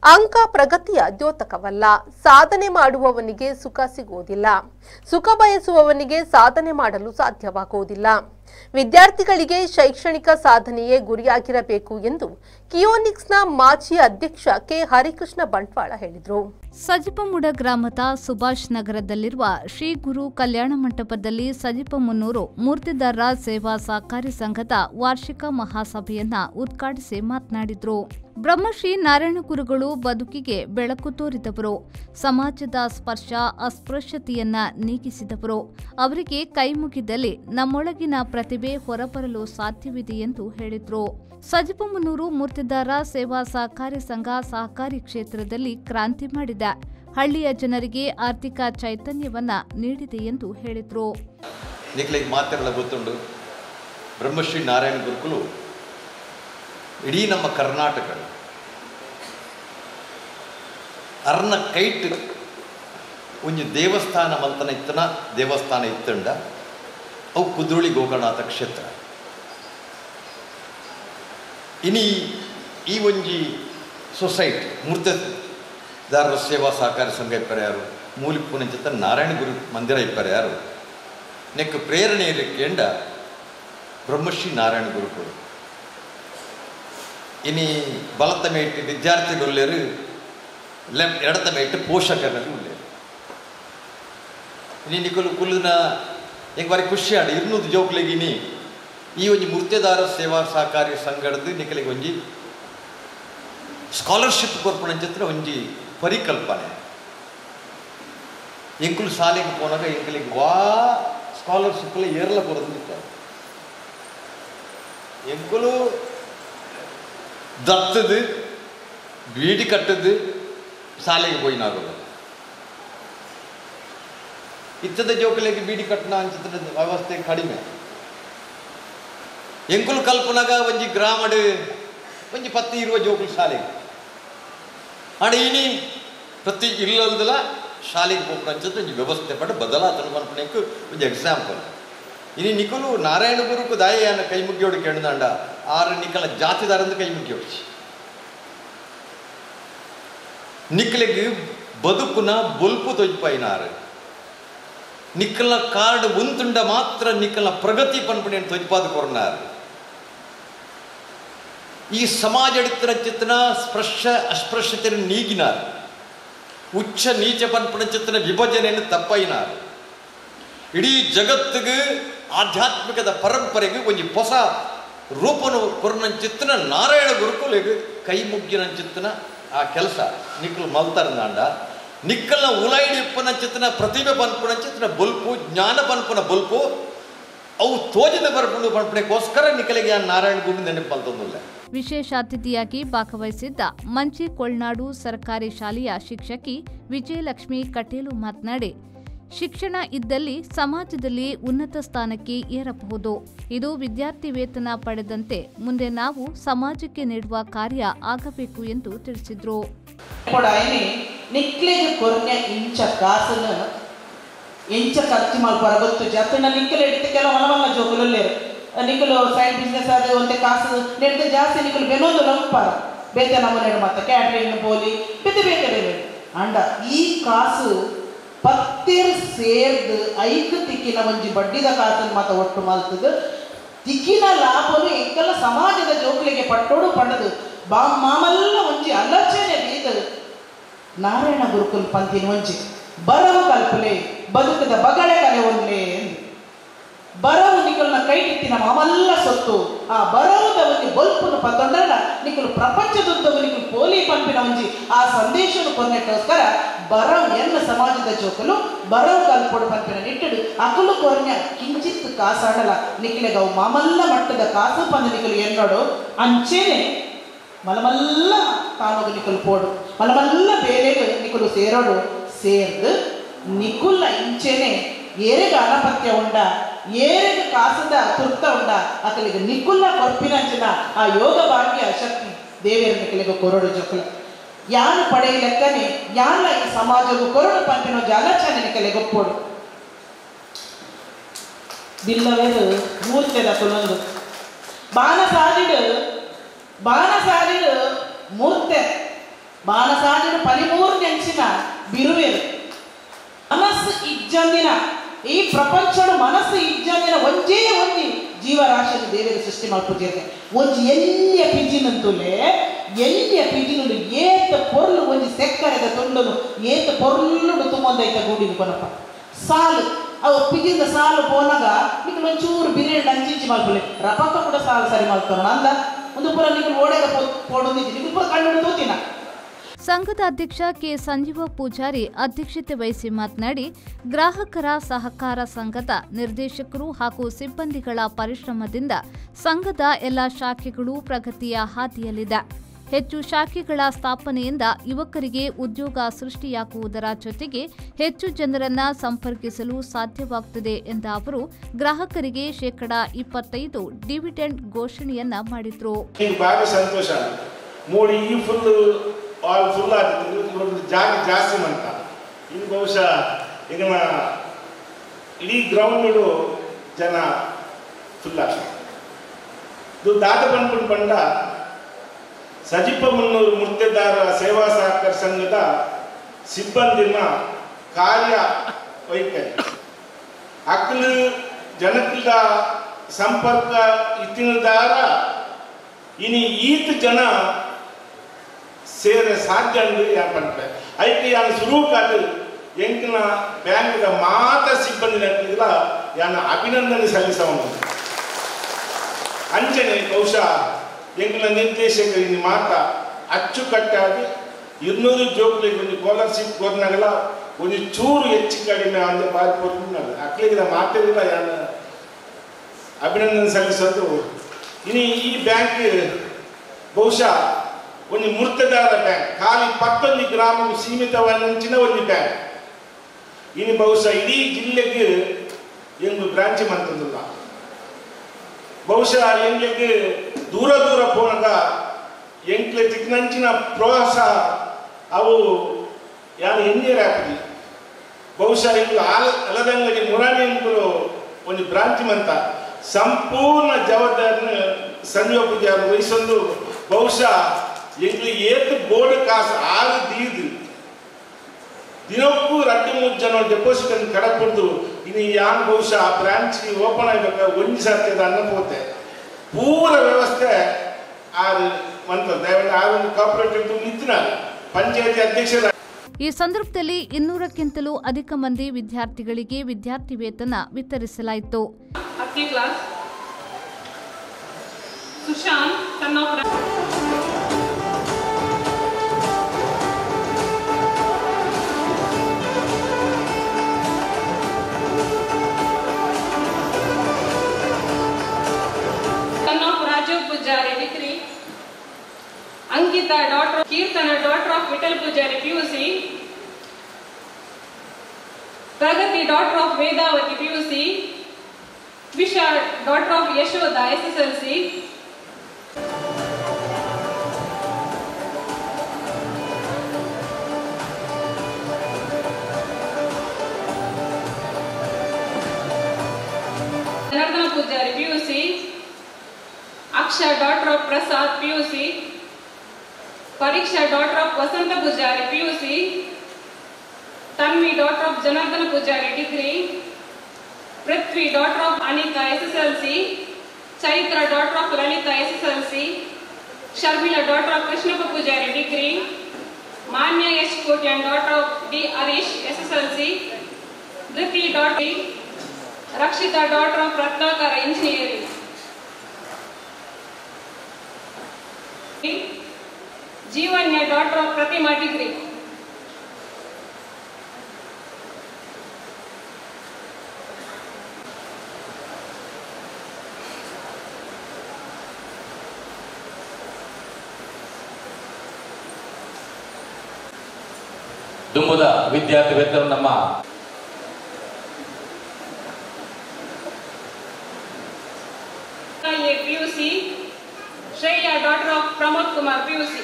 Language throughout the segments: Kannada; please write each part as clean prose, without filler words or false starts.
ಅಂಕ ಪ್ರಗತಿಯ ದ್ಯೋತಕವಲ್ಲ. ಸಾಧನೆ ಮಾಡುವವನಿಗೆ ಸುಖ ಸಿಗುವುದಿಲ್ಲ. ಸುಖ ಬಯಸುವವನಿಗೆ ಸಾಧನೆ ಮಾಡಲು ಸಾಧ್ಯವಾಗುವುದಿಲ್ಲ. ವಿದ್ಯಾರ್ಥಿಗಳಿಗೆ ಶೈಕ್ಷಣಿಕ ಸಾಧನೆಯೇ ಗುರಿಯಾಗಿರಬೇಕು ಎಂದು ಕಿಯೋನಿಕ್ಸ್ನ ಮಾಜಿ ಅಧ್ಯಕ್ಷ ಕೆ ಹರಿಕೃಷ್ಣ ಬಂಟ್ವಾಳ ಹೇಳಿದರು. ಸಜಿಪಮುಡ ಗ್ರಾಮದ ಸುಭಾಷ್ ನಗರದಲ್ಲಿರುವ ಶ್ರೀ ಗುರು ಕಲ್ಯಾಣ ಮಂಟಪದಲ್ಲಿ ಸಜಿಪಮುನ್ನೂರು ಮೂರ್ತಿದಾರರ ಸೇವಾ ಸಹಕಾರಿ ಸಂಘದ ವಾರ್ಷಿಕ ಮಹಾಸಭೆಯನ್ನ ಉದ್ಘಾಟಿಸಿ ಮಾತನಾಡಿದರು. ಬ್ರಹ್ಮಶ್ರೀ ನಾರಾಯಣ ಗುರುಗಳು ಬದುಕಿಗೆ ಬೆಳಕು ತೋರಿದವರು. ಸಮಾಜದ ಸ್ಪರ್ಶ ಅಸ್ಪೃಶ್ಯತೆಯನ್ನ ನೀಗಿಸಿದವರು. ಅವರಿಗೆ ಕೈಮುಗಿದಲ್ಲಿ ನಮ್ಮೊಳಗಿನ ಪ್ರತಿಭೆ ಹೊರಬರಲು ಸಾಧ್ಯವಿದೆ ಎಂದು ಹೇಳಿದರು. ಸಜಿಪಮುನ್ನೂರು ಮೂರ್ತಿದಾರ ಸೇವಾ ಸಹಕಾರಿ ಸಂಘ ಸಹಕಾರಿ ಕ್ಷೇತ್ರದಲ್ಲಿ ಕ್ರಾಂತಿ ಮಾಡಿದೆ. ಹಳ್ಳಿಯ ಜನರಿಗೆ ಆರ್ಥಿಕ ಚೈತನ್ಯವನ್ನ ನೀಡಿದೆ ಎಂದು ಹೇಳಿದರು. ಗೊತ್ತುಂಟು, ಬ್ರಹ್ಮಶ್ರೀ ನಾರಾಯಣ ಗುರುಕುಲು ಇಡೀ ನಮ್ಮ ಕರ್ನಾಟಕ ಅರ್ನ ಕೈಟ್ ಒಂದು ದೇವಸ್ಥಾನ ಮಂತನ ಇತ್ತನ ದೇವಸ್ಥಾನ ಇತ್ತಂಡ ಅವು ಕುದ್ರೋಳಿ ಗೋಕರ್ಣನಾಥ ಕ್ಷೇತ್ರ. ಇನಿ ಈ ಒಂಜಿ ಸೊಸೈಟಿ ಮೂರ್ತಿದಾರರ ಸೇವಾ ಸಹಕಾರಿ ಸಂಘ ಇಪ್ಪರೆ ಯಾರು ಮೂಲಿಪುನ ಚಿತ್ತ ನಾರಾಯಣ ಗುರು ಮಂದಿರ ಇಪ್ಪರೆ ಯಾರು ನೆಕ್ ಪ್ರೇರಣೆ ಇರಲಿಕ್ಕೆಂಡ ಬ್ರಹ್ಮಶ್ರೀ ನಾರಾಯಣ ಗುರುಗಳು ಇನಿ ಬಲತ ಮೇಟ್ ವಿದ್ಯಾರ್ಥಿಗೊಲ್ಲೇರು ಎಡತ ಮೇಟ್ ಪೋಷಕರಲ್ಲಿ ಉಳ್ಳೇರು. ಇನಿ ನಿಕಲು ಕುಲ್ಲುನ ಹೆಂಗೆ ಬಾರಿ ಖುಷಿ ಆಡ ಇರ್ನೂದು ಜೋಕ್ಲೆಗಿನಿ ಈ ಒಂಜಿ ಮೂರ್ತಿದಾರ ಸೇವಾ ಸಹಕಾರಿ ಸಂಘದ ನಿಕಲಿಗೆ ಒಂಜಿ ಸ್ಕಾಲರ್ಶಿಪ್ ಕೊರ್ಪಣ ಚಿತ್ರ ಒಂಜಿ ಪರಿಕಲ್ಪನೆ. ಎಂಕುಲು ಶಾಲೆಗೆ ಪೋನಾಗ ಎಂಕಲಿಗೆ ವಾ ಸ್ಕಾಲರ್ಶಿಪ್ ಏರ್ಲ ಕೊರದಿರ್ತಾರೆ. ಎಂಕುಲು ದತ್ತದು ಬೀಡಿ ಕಟ್ಟದು ಶಾಲೆಗೆ ಪೋಯಿನಾಗೋದು ಇತ್ತದ ಜೋಕಲೆಗೆ ಬೀಡಿ ಕಟ್ಟಣ ಅಂಚಿತ್ರ ವ್ಯವಸ್ಥೆ ಕಡಿಮೆ. ಎಂಕುಲು ಕಲ್ಪನಾಗ ಒಂಜಿ ಗ್ರಾಮಡ್ ಒಂಜಿ 10-20 ಜೋಕುಲು ಶಾಲೆಗೆ ಆಡ ಇನಿ ಪ್ರತಿ ಇಲ್ಲದಲ್ಲ ಶಾಲೆಗೆ ಹೋಗ್ರ ಅಂಚದ ಒಂಜಿ ವ್ಯವಸ್ಥೆ ಪಡ ಬದಲಾತನ ಮನ್ಪಣಕ್ಕೆ ಒಂಜಿ ಎಕ್ಸಾಂಪಲ್. ಇನಿ ನಿಕಲು ನಾರಾಯಣ ಗುರುಕು ದಾಯನ ಕೈ ಮುಗ್ಗಿಯೋಡು ಕೇಳಿದಾಂಡ ಆರು ನಿಕಲ ಜಾತಿದಾರಂದು ಕೈ ಮುಗ್ಗಿಯೋಡಿಸಿ ನಿಕ್ಲೆಗೆ ಬದುಕುನ ಬೊಲ್ಪು ತೊಜ್ಪಾಯಿನಾರು ನಿಕ್ಕಲ ಕಾರ್ಡ್ ಉಂತುಂಡ ಮಾತ್ರ ನಿಕ್ಕಲ ಪ್ರಗತಿ ಪನ್ಪಣೆ ತೊಜ್ಪಾದ ಕೊರನಾರು. ಈ ಸಮಾಜ ಅಡಿತರ ಚಿತ್ತನ ಸ್ಪರ್ಶ ಅಸ್ಪೃಶ್ಯತೆ ನೀಗಿನಾರು. ಉಚ್ಚ ನೀಚ ಪನ್ಪಣ ಚಿತ್ತನ ವಿಭಜನೆಯನ್ನು ತಪ್ಪೈನಾರು. ಇಡೀ ಜಗತ್ತಿಗೆ ಆಧ್ಯಾತ್ಮಿಕದ ಪರಂಪರೆಗೆ ಒಂಜಿ ಹೊಸ ರೂಪನು ಕೊರನ ಚಿತ್ತನ ನಾರಾಯಣ ಗುರುಕುಲಿಗೆ ಕೈ ಮುಗ್ಗಿನ ಚಿತ್ತನ ಆ ಕೆಲಸ ನಿಕ್ಕಲು ಮಲ್ತಾರಂದಾಂಡ ನಿಕ್ಕಲ್ನ ಉಲಾಯಿಡಿಪ್ಪನ ಚಿತ್ತನ ಪ್ರತಿಭೆ ಪನ್ಪುಣ ಚಿತ್ತನ ಬಲ್ಪು ಜ್ಞಾನ ಪನ್ಪುನ ಬಲ್ಪು ಅವು ತೋಜಿದ ಬರ್ಪುಣ ಪನ್ಪಣೆಗೋಸ್ಕರ ನಿಕ್ಕಲಿಗೆ ನಾರಾಯಣ ಗುರು ನೆನಪು ಮಲ್ತಂದಿಲ್ಲ. ವಿಶೇಷ ಅತಿಥಿಯಾಗಿ ಭಾಗವಹಿಸಿದ್ದ ಮಂಚಿ ಕೊಳ್ನಾಡು ಸರ್ಕಾರಿ ಶಾಲೆಯ ಶಿಕ್ಷಕಿ ವಿಜಯಲಕ್ಷ್ಮಿ ಕಟೇಲು ಮಾತನಾಡಿ, ಶಿಕ್ಷಣ ಇದ್ದಲ್ಲಿ ಸಮಾಜದಲ್ಲಿ ಉನ್ನತ ಸ್ಥಾನಕ್ಕೆ ಏರಬಹುದು. ಇದು ವಿದ್ಯಾರ್ಥಿ ವೇತನ ಪಡೆದಂತೆ ಮುಂದೆ ನಾವು ಸಮಾಜಕ್ಕೆ ನೀಡುವ ಕಾರ್ಯ ಆಗಬೇಕು ಎಂದು ತಿಳಿಸಿದರು. ಖರ್ಚು ಮಲ್ಪರ ಗೊತ್ತು ಜತ್ತನ ನಿಕ್ಕಲು ಹಿಡಿತ ಕೆಲವು ಮಲಮಲ್ಲ ಜೋಕುಲಲ್ಲೇರು ನಿಕ್ಕಲು ಸೈಡ್ ಬಿಸ್ನೆಸ್ ಅದು ಒಂದೇ ಕಾಸು ನೆಡ್ದು ಜಾಸ್ತಿ ನಿಕ್ಕಲು ಬೆನ್ನೊಂದು ನಂಪಾರ ಬೇತೆ ನಮ್ಮ ನೆಡು ಮತ್ತೆ ಕ್ಯಾಟ್ರಿಂಗ್ ಬೋಲಿ ಬೇತೆ ಬೇತೆ ಅಂಡ ಈ ಕಾಸು ಪತ್ತೇರು ಸೇರ್ದು ಐದು ತಿಕ್ಕಿನ ಒಂಜಿ ಬಡ್ಡಿದ ಕಾಸನ್ನು ಮಾತ ಒಟ್ಟು ಮಲ್ತದು ತಿಕ್ಕಿನ ಲಾಭನು ಎಂಕಲ್ಲ ಸಮಾಜದ ಜೋಕುಲಿಗೆ ಪಟ್ಟೋಡು ಪಡೆದು ಮಾಮಲ್ಲ ಒಂಜಿ ಅಲರ್ಚನೆ ಬೀದದು ನಾರಾಯಣ ಗುರುಕುಲ್ ಪಂತಿನ ಒಂಜಿ ಬರವು ಕಲ್ಪಲೆ ಬದುಕದ ಬಗಳೆ ಕಲೆ ಒಂದೇ ಬರವು ನಿಕಲ್ನ ಕೈಟಿತ್ತಿನ ಮಾಮಲ್ಲ ಸೊತ್ತು ಆ ಬರವುದ ಒಂಜಿ ಬಲ್ಪುನು ಪತ್ತೊಂಡ್ರಲ್ಲ ನಿಕಲು ಪ್ರಪಂಚದೊಂದು ನಿಕಲು ಪೋಲಿ ಪಂಪಿನ ಒಂಜಿ ಆ ಸಂದೇಶನು ಕೊನೆಗೋಸ್ಕರ ಬರವು ಎನ್ನ ಸಮಾಜದ ಜೋಕಲು ಬರವು ಕಲ್ಪೊಡು ಪಂಪಿನ ನಿಟ್ಟಡು ಅಕಲು ಕೊರ್ನ ಕಿಂಚಿತ್ ಕಾಸಾಡಲ ನಿಖಿಲೆಗವು ಮಾಮಲ್ಲ ಮಟ್ಟದ ಕಾಸು ಪಂದು ನಿಕಲು ಎನ್ನೋಡು ಅಂಚೆನೆ ಮಲಮಲ್ಲ ತಾನೋಗು ನಿಕಲು ಪೋಡು ಮಲಮಲ್ಲ ಬೇರೆಗೆ ನಿಕಲು ಸೇರೋಡು ಸೇರ್ದು ನಿಕುಲ್ಲ ಇಂಚೆನೆ ಏರೆಗ ಅನಪತ್ಯ ಉಂಡ ಏರೆಗ ಕಾಸದ ತುರ್ತ ಉಂಡ ಅಕಲಿಗೆ ನಿಕುಲ್ಲ ಕೊರ್ಪಿನಂಚಿನ ಆ ಯೋಗ ಭಾಗ್ಯ ಶಕ್ತಿ ದೇವೇರ ನಿಕಲಿಗೆ ಕೊರಡು ಜೊಕಲು ಯಾನು ಪಡೆಯ ಲೆಕ್ಕನೆ ಯಾನ ಈ ಸಮಾಜವು ಕೊರಡು ಪಂಪಿನ ಜಾಲಚಾನೆ ನಿಕಲೆ ಗೊಪ್ಪೋಡು ದಿಲ್ಲವೇರು ಮೂರ್ತೆದ ಕುಲೊಂದು ಬಾನ ಸಾಲಿಡು ಮೂರ್ತೆ ಮಾನಸಾದಿನ 13 ಅಂಚಿನ ಬಿರುವೇರು ಮನಸ್ಸು ಇಜ್ಜಂದಿನ ಈ ಪ್ರಪಂಚದ ಮನಸ್ಸು ಇಜ್ಜಂದಿನ ಒಂದೇ ಒಂದಿ ಜೀವರಾಶಿಯನ್ನು ದೇವರ ಸೃಷ್ಟಿ ಮಾಡ್ಕೊತಿರ್ತೆ ಒಂಜಿ ಎಲ್ಲಿಯ ಪಿಜಿನಂತುಲೆ ಎಲ್ಲಿಯ ಪಿಜಿನುಡು ಏತ ಪೊರ್ಲು ಒಂಜಿ ಸೆಕ್ಕರೆದ ತೊಂಡನು ಏತ ಪೊರ್ಲುಡು ತುಂಬೊಂದೈತ ಗೂಡಿನ ಕೊನಪ್ಪ ಸಾಲು ಅವು ಪಿಜಿಂದ ಸಾಲು ಪೋನಾಗ ನಿಮಗೆ ಒಂಚೂರು ಬಿರಿಯಾನಿ ಅಂಚಿಂಚಿ ಮಾಡ್ಕೊಳ್ಳಿ ರಪಕ್ಕ ಕೂಡ ಸಾಲು ಸರಿ ಮಾಡ್ತಾರ ಅಂದ ಒಂದು ಪುರ ನಿಮಗೆ ಓಡಾಗ ಪೋಡೊಂದಿದ್ದು ನಿಮಗೆ ಪುರ ಕಣ್ಣು ತೋತಿನ. ಸಂಘದ ಅಧ್ಯಕ್ಷ ಕೆ ಸಂಜೀವ ಪೂಜಾರಿ ಅಧ್ಯಕ್ಷತೆ ವಹಿಸಿ ಮಾತನಾಡಿ, ಗ್ರಾಹಕರ ಸಹಕಾರ ಸಂಘದ ನಿರ್ದೇಶಕರು ಹಾಗೂ ಸಿಬ್ಬಂದಿಗಳ ಪರಿಶ್ರಮದಿಂದ ಸಂಘದ ಎಲ್ಲ ಶಾಖೆಗಳು ಪ್ರಗತಿಯ ಹಾದಿಯಲ್ಲಿದೆ. ಹೆಚ್ಚು ಶಾಖೆಗಳ ಸ್ಥಾಪನೆಯಿಂದ ಯುವಕರಿಗೆ ಉದ್ಯೋಗ ಸೃಷ್ಟಿಯಾಗುವುದರ ಜೊತೆಗೆ ಹೆಚ್ಚು ಜನರನ್ನ ಸಂಪರ್ಕಿಸಲು ಸಾಧ್ಯವಾಗುತ್ತದೆ ಎಂದ ಅವರು, ಗ್ರಾಹಕರಿಗೆ ಶೇಕಡಾ 25 ಡಿವಿಡೆಂಡ್ ಘೋಷಣೆಯನ್ನ ಮಾಡಿದ್ರು. ಫುಲ್ ಆಗಿತ್ತು ಜಾಗ ಜಾಸ್ತಿ ಅಂತ ಇದು ಬಹುಶಃ ಈಗ ಇಡೀ ಗ್ರೌಂಡ್ ಜನ ಫುಲ್ ಆಗ್ತದೆ. ಇದು ದಾದ ಬಂಡ ಸಜಿಪ ಮುನ್ನೂರು ಮುರ್ತೆದಾರ ಸೇವಾ ಸಹಕಾರ ಸಂಘದ ಸಿಬ್ಬಂದಿನ ಕಾರ್ಯ ವೈಖರಿ ಅಕ್ಕಲು ಜನಕ್ಕಿದ ಸಂಪರ್ಕ ಇತ್ತಿನದಾರ ಇನಿ ಈತ ಜನ ಸೇರೆ ಸಾಧ್ಯ ಯಾಪಂటే ಐಕೆ ಯಾನ ಶುರು ಕಾದು ಎಂಕಿನ ಬ್ಯಾಂಕ್ದ ಮಾತ್ರ ಸಿಬ್ಬಂದಿ ನಕ್ಕಿಲ್ಲ ಯಾನ ಅಭಿನಂದನೆ ಸಲ್ಲಿಸವನು ಅಂಚನೆ ಬಹುಶಃ ಎಂಕಿನ ನಿರ್ದೇಶಕರಿಗೆ ಮಾತ್ರ ಅಚ್ಚುಕಟ್ಟಾಗಿ 200 ಜೋಕ್ಲಿಗೆ ಒಂದು ಸ್ಕಾಲರ್ಶಿಪ್ ಕೊರ್ನಾಗಲ್ಲ ಒಂದು ಚೂರು ಹೆಚ್ಚು ಕಡಿಮೆ ಅಂದ ಬಾರಿ ಕೊಡ್ತಿಲ್ಲ ಅಕ್ಲಿಗೆ ಮಾತಿಲ್ಲ ಯಾನ ಅಭಿನಂದನೆ ಸಲ್ಲಿಸೋದು. ಇನ್ನು ಈ ಬ್ಯಾಂಕ್ ಬಹುಶಃ ಒಂದು ಮುರ್ತದಾರ ಬ್ಯಾಂಕ್ ಖಾಲಿ 11 ಗ್ರಾಮಕ್ಕೆ ಸೀಮಿತವಾದಂಚಿನ ಒಂದು ಬ್ಯಾಂಕ್. ಇನ್ನು ಬಹುಶಃ ಇಡೀ ಜಿಲ್ಲೆಗೆ ಎಂಗು ಬ್ರಾಂಚ್ ಮಂತಂದಿಲ್ಲ. ಬಹುಶಃ ಎಂಗ್ಲಿಗೆ ದೂರ ದೂರ ಪೋನಾಗ ಎಂಕ್ಲೆ ತಿಕ್ನಂಚಿನ ಪ್ರೋತ್ಸಾಹ ಅವು ಯಾನು ಹೆಣ್ಣೀರು ಹಾಕಿದ್ವಿ. ಬಹುಶಃ ಇಂದು ಅಲದಂಗಡಿ ಮುರಾಣಿ ಎಂಬುದು ಒಂದು ಬ್ರಾಂಚ್ ಮಂತ ಸಂಪೂರ್ಣ ಜವಾಬ್ದಾರಿನ ಸಂಜೀವ ಪೂಜಾರಿ ವಹಿಸೊಂದು ಬಹುಶಃ ಎಂಗ್ಲಿ ಏತ್ ಬೋರ್ಡ್ ಕಾಸು 6 ದೀದು ದಿನಕ್ಕೂ 2-3 ಜನ ಡೆಪಾಸಿಟ್ ಅನ್ನು ಕಡಪಡ್ದು ಇನ್ನು ಯಾನ್ ಬಹುಶಃ ಆ ಬ್ರಾಂಚ್ ಓಪನ್ ಆಗಬೇಕು ಒಂದು ಸಾಧ್ಯದ ಅನ್ನಪೋತೆ ಪೂರ ವ್ಯವಸ್ಥೆ ಆರು ಮಂತ್ರ ದಯವಿಟ್ಟು ಆ ಒಂದು ಕಾಪರೇಟಿವ್ ನಿಂತಿನ ಪಂಚಾಯತಿ ಅಧ್ಯಕ್ಷರ. ಈ ಸಂದರ್ಭದಲ್ಲಿ 200ಕ್ಕಿಂತಲೂ ಅಧಿಕ ಮಂದಿ ವಿದ್ಯಾರ್ಥಿಗಳಿಗೆ ವಿದ್ಯಾರ್ಥಿ ವೇತನ ವಿತರಿಸಲಾಯಿತು. Pujari degree, Ankita daughter Kirtana daughter of Vital Pujari PUC, Pragati daughter of Vedavati PUC, Visha daughter of Yashoda SSLC, Janardana Pujari PUC, Aksha daughter of Prasad PUC, Pariksha daughter of Vasanta Pujari PUC, Tanvi daughter of Janardana Pujari degree, Prithvi daughter of Anita SSLC, Chaitra daughter of Lalita SSLC, Sharmila daughter of Krishnappa Pujari degree, Manya Yash Kotian daughter of D. Arish SSLC, Dhriti daughter, Rakshita daughter of Ratnakara Engineering, Jeevanya daughter of Pratima degree. ದುಂಬುದ ವಿದ್ಯಾರ್ಥಿ ವೇತನ ನಮ್ಮ PUC, Shreya daughter of Pramod Kumar PUC.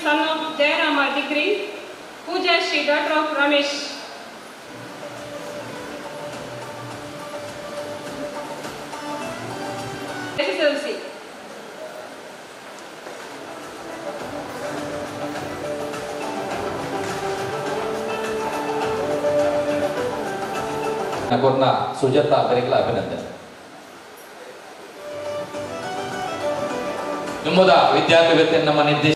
Son of Jayarama degree, Shri, daughter of Ramesh. SSLC. नागोरना Sujata करेकला अभिनंदन ನಿಮ್ಮದ ವಿದ್ಯಾರ್ಥಿ ವೇತನ ನಮ್ಮ ನಿರ್ದೇಶ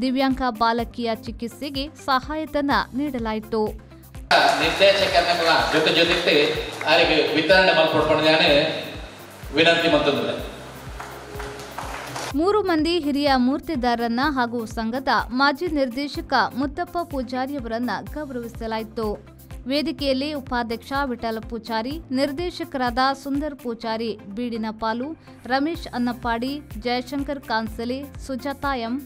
ದಿವ್ಯಾಂಗ ಬಾಲಕಿಯ ಚಿಕಿತ್ಸೆಗೆ ಸಹಾಯಧನ ನೀಡಲಾಯಿತು. ನಿರ್ದೇಶಕರನ್ನ ಜೊತೆಗೆ ಅವರಿಗೆ ವಿತರಣೆ ಮಾಡಿಕೊಡ್ಕೊಂಡಿದ್ದಾನೆ ವಿನಂತಿ ಮಂತ್ರಿಗಳೇ. 3 ಮಂದಿ ಹಿರಿಯ ಮೂರ್ತಿದಾರರನ್ನ ಹಾಗೂ ಸಂಘದ ಮಾಜಿ ನಿರ್ದೇಶಕ ಮುತ್ತಪ್ಪ ಪೂಜಾರಿಯವರನ್ನ ಗೌರವಿಸಲಾಯಿತು. ವೇದಿಕೆಯಲ್ಲಿ ಉಪಾಧ್ಯಕ್ಷ ವಿಠಲ ಪೂಜಾರಿ, ನಿರ್ದೇಶಕರಾದ ಸುಂದರ್ ಪೂಜಾರಿ, ಬೀಡಿನ ಪಾಲು, ರಮೇಶ್ ಅನ್ನಪ್ಪಾಡಿ, ಜಯಶಂಕರ್ ಕಾನ್ಸಲೆ, ಸುಜಾತಾ ಎಂ,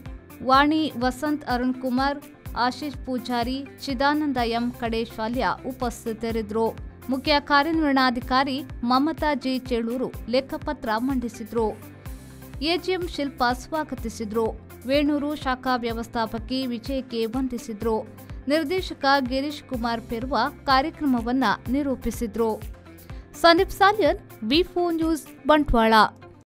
ವಾಣಿ ವಸಂತ್, ಅರುಣ್ ಕುಮಾರ್, ಆಶೀಶ್ ಪೂಜಾರಿ, ಚಿದಾನಂದ ಎಂ ಕಡೇಶಾಲ್ಯ ಉಪಸ್ಥಿತರಿದ್ದರು. ಮುಖ್ಯ ಕಾರ್ಯನಿರ್ವಹಣಾಧಿಕಾರಿ ಮಮತಾ ಜಿ ಚೇಳೂರು ಲೆಕ್ಕಪತ್ರ ಮಂಡಿಸಿದ್ರು. ಎಜಿಎಂ ಶಿಲ್ಪಾ ಸ್ವಾಗತಿಸಿದ್ರು. ವೇಣೂರು ಶಾಖಾ ವ್ಯವಸ್ಥಾಪಕಿ ವಿಜಯಕ್ಕೆ ವಂದಿಸಿದ್ರು. ನಿರ್ದೇಶಕ ಗಿರೀಶ್ ಕುಮಾರ್ ಪೆರ್ವಾ ಕಾರ್ಯಕ್ರಮವನ್ನ ನಿರೂಪಿಸಿದ್ರು. ಸಂದೀಪ್ ಸಾಲ್ಯನ್, ವಿ4 ನ್ಯೂಸ್, ಬಂಟ್ವಾಳ.